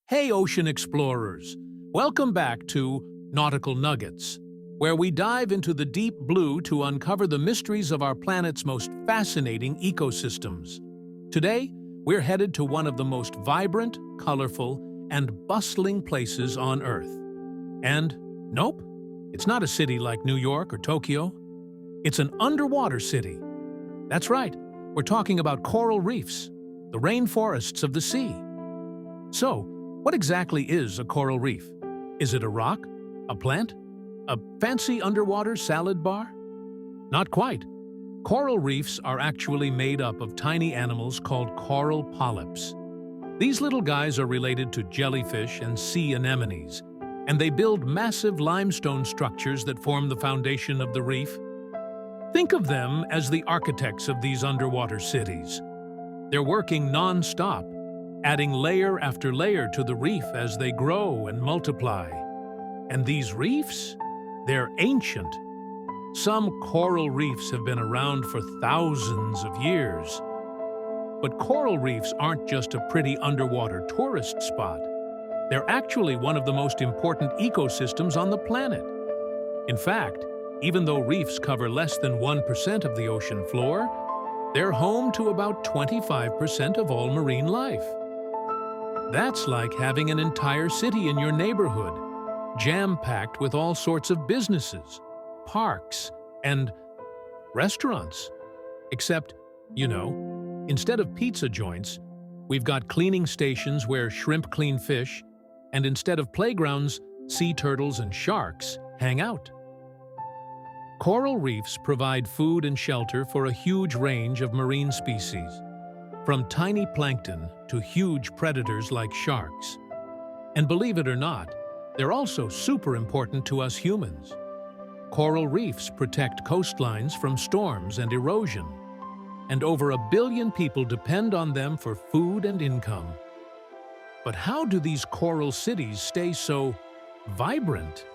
Hey, ocean explorers! Welcome back to Nautical Nuggets, where we dive into the deep blue to uncover the mysteries of our planet's most fascinating ecosystems. Today, we're headed to one of the most vibrant, colorful, and bustling places on Earth. And nope, it's not a city like New York or Tokyo. It's an underwater city. That's right, we're talking about coral reefs, the rainforests of the sea. So, what exactly is a coral reef? Is it a rock? A plant? A fancy underwater salad bar? Not quite. Coral reefs are actually made up of tiny animals called coral polyps. These little guys are related to jellyfish and sea anemones, and they build massive limestone structures that form the foundation of the reef. Think of them as the architects of these underwater cities. They're working non-stop, adding layer after layer to the reef as they grow and multiply. And these reefs? They're ancient. Some coral reefs have been around for thousands of years. But coral reefs aren't just a pretty underwater tourist spot. They're actually one of the most important ecosystems on the planet. In fact, even though reefs cover less than 1% of the ocean floor, they're home to about 25% of all marine life. That's like having an entire city in your neighborhood, jam-packed with all sorts of businesses, parks, and restaurants. Except, instead of pizza joints, we've got cleaning stations where shrimp clean fish, and instead of playgrounds, sea turtles and sharks hang out. Coral reefs provide food and shelter for a huge range of marine species, from tiny plankton to huge predators like sharks. And believe it or not, they're also super important to us humans. Coral reefs protect coastlines from storms and erosion, and over 1 billion people depend on them for food and income. But how do these coral cities stay so vibrant?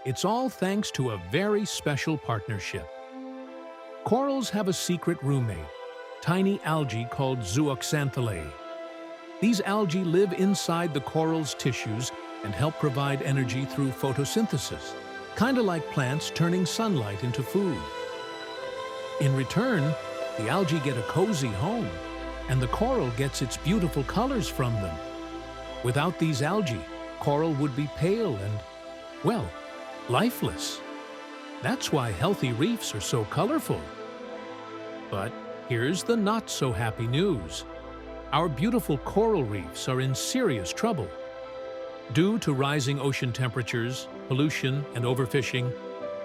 It's all thanks to a very special partnership. Corals have a secret roommate, tiny algae called zooxanthellae. These algae live inside the coral's tissues and help provide energy through photosynthesis, kind of like plants turning sunlight into food. In return, the algae get a cozy home, and the coral gets its beautiful colors from them. Without these algae, coral would be pale and, well, lifeless. That's why healthy reefs are so colorful. But here's the not-so-happy news. Our beautiful coral reefs are in serious trouble. Due to rising ocean temperatures, pollution, and overfishing,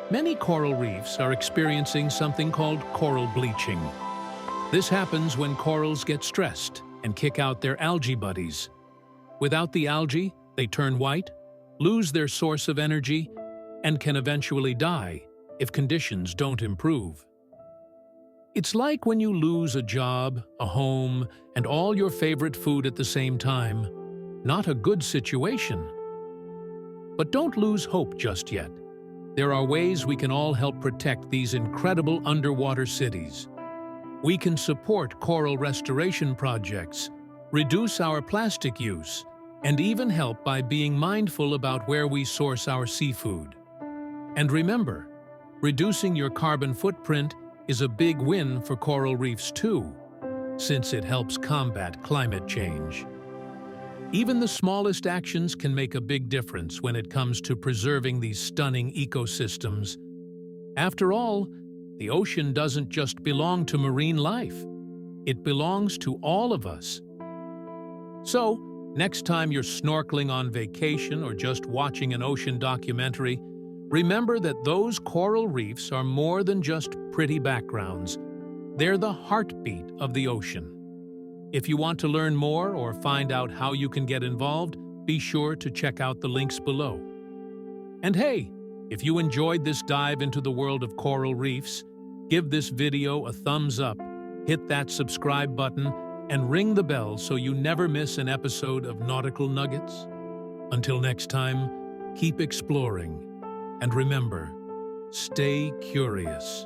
many coral reefs are experiencing something called coral bleaching. This happens when corals get stressed and kick out their algae buddies. Without the algae, they turn white, lose their source of energy, and can eventually die if conditions don't improve. It's like when you lose a job, a home, and all your favorite food at the same time. Not a good situation. But don't lose hope just yet. There are ways we can all help protect these incredible underwater cities. We can support coral restoration projects, reduce our plastic use, and even help by being mindful about where we source our seafood. And remember, reducing your carbon footprint is a big win for coral reefs too, since it helps combat climate change. Even the smallest actions can make a big difference when it comes to preserving these stunning ecosystems. After all, the ocean doesn't just belong to marine life. It belongs to all of us. So, next time you're snorkeling on vacation or just watching an ocean documentary, remember that those coral reefs are more than just pretty backgrounds. They're the heartbeat of the ocean. If you want to learn more or find out how you can get involved, be sure to check out the links below. And hey, if you enjoyed this dive into the world of coral reefs, give this video a thumbs up, hit that subscribe button, and ring the bell so you never miss an episode of Nautical Nuggets. Until next time, keep exploring. And remember, stay curious.